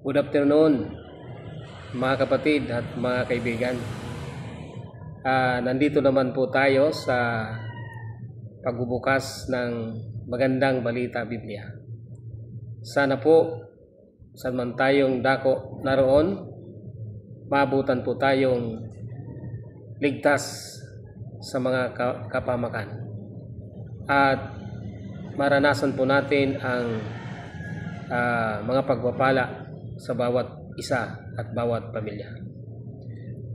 Good afternoon, mga kapatid at mga kaibigan. Nandito naman po tayo sa pagbubukas ng magandang balita Biblia. Sana po, saan man tayong dako naroon, maabutan po tayong ligtas sa mga kapamakan. At maranasan po natin ang mga pagpapala sa bawat isa at bawat pamilya.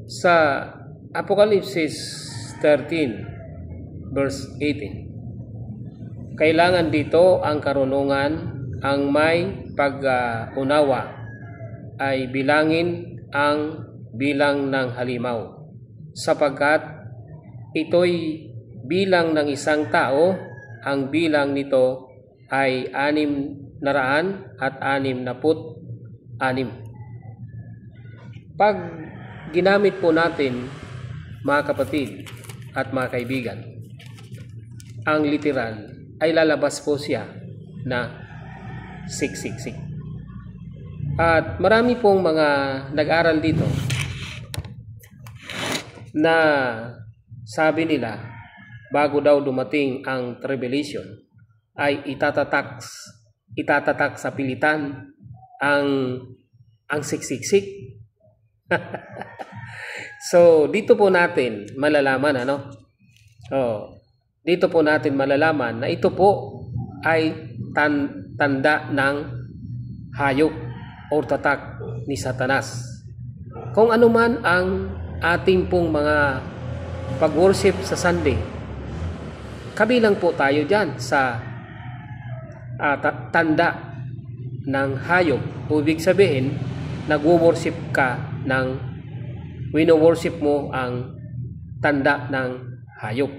Sa Apokalipsis 13 verse 18, kailangan dito ang karunungan, ang may pag-unawa ay bilangin ang bilang ng halimaw, sapagkat ito'y bilang ng isang tao. Ang bilang nito ay 666. Pag ginamit po natin, mga kapatid at mga kaibigan, ang literal, ay lalabas po siya na 666. At marami pong mga nag-aral dito na sabi nila, bago daw dumating ang tribulation, ay itatatak sa pilitan ang siksik. So dito po natin malalaman dito po natin malalaman na ito po ay tanda ng hayop o tatak ni Satanas. Kung ano man ang ating pong mga pag-worship sa Sunday, kabilang po tayo dyan sa tanda ng hayop. Ibig sabihin, nag-worship ka wino-worship mo ang tanda ng hayop.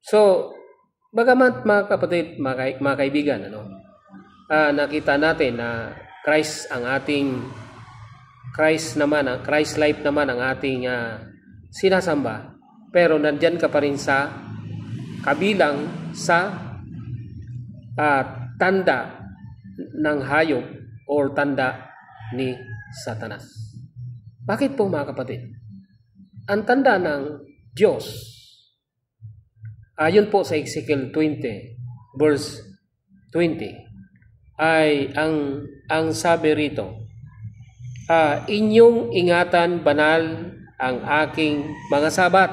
So, bagamat mga kapatid, mga kaibigan, nakita natin na Christ life naman ang ating sinasamba, pero nandyan ka pa rin sa kabilang sa tanda ng hayop o tanda ni Satanas. Bakit po, mga kapatid? Ang tanda ng Diyos, ayon po sa Ezekiel 20 verse 20, ay ang sabi rito, inyong ingatan banal ang aking mga sabat,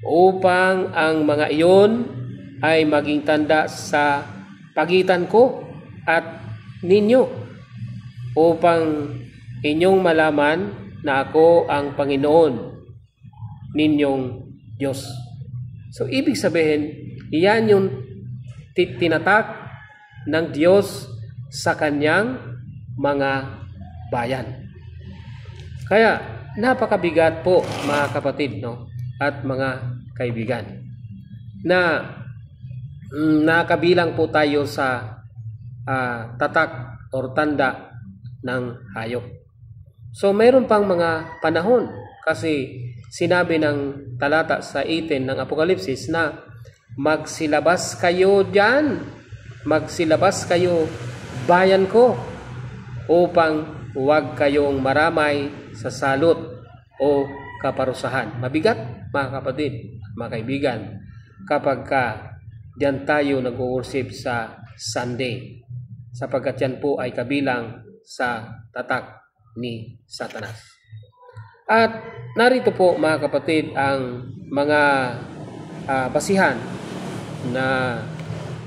upang ang mga iyon ay maging tanda sa pagitan ko at ninyo, upang inyong malaman na ako ang Panginoon ninyong Diyos. So ibig sabihin, iyan yung tinatak ng Diyos sa kanyang mga bayan. Kaya napakabigat po, mga kapatid at mga kaibigan, na nakabilang po tayo sa tatak o tanda ng hayop. So mayroon pang mga panahon, kasi sinabi ng talata sa 18 ng Apokalipsis na magsilabas kayo diyan, magsilabas kayo bayan ko, upang huwag kayong maramay sa salot o kaparusahan. Mabigat, mga kapatid, mga kaibigan, kapag diyan tayo nag-worship sa Sunday, sapagkat yan po ay kabilang sa tatak ni Satanas. At narito po, mga kapatid, ang mga basihan na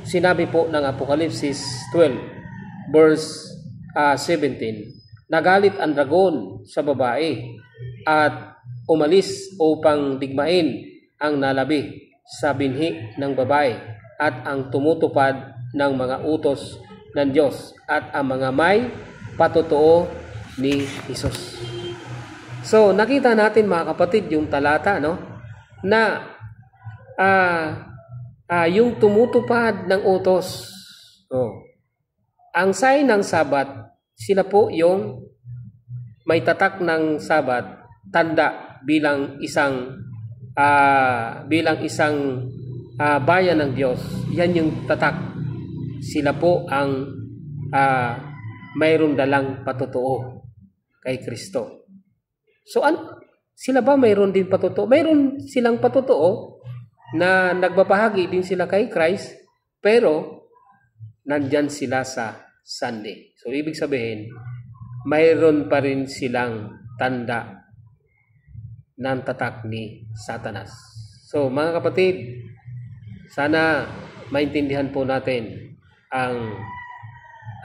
sinabi po ng Apokalipsis 12 verse 17. Nagalit ang dragon sa babae at umalis upang digmain ang nalabi sa binhi ng babae at ang tumutupad ng mga utos ng Diyos at ang mga may patotoo ni Jesus. So nakita natin, mga kapatid, yung talata na yung tumutupad ng utos. Ang sign ng Sabat, sila po yung may tatak ng Sabat, tanda bilang isang bayan ng Diyos. Yan yung tatak. Sila po ang mayroon dalang patotoo kay Kristo. So sila ba mayroon din patotoo? Mayroon silang patotoo na nagbabahagi din sila kay Christ, pero nandyan sila sa Sunday. So ibig sabihin, mayroon pa rin silang tanda ng tatak ni Satanas. So mga kapatid, sana maintindihan po natin ang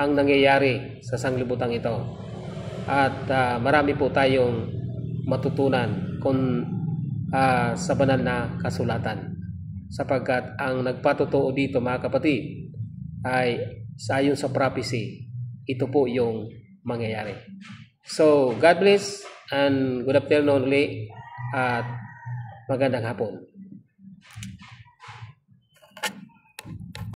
nangyayari sa sanglibutang ito. At marami po tayong matutunan sa banal na kasulatan. Sapagkat ang nagpatotoo dito mga kapatid ay ayon sa prophecy, ito po yung mangyayari. So God bless and good afternoon ulit at magandang hapon.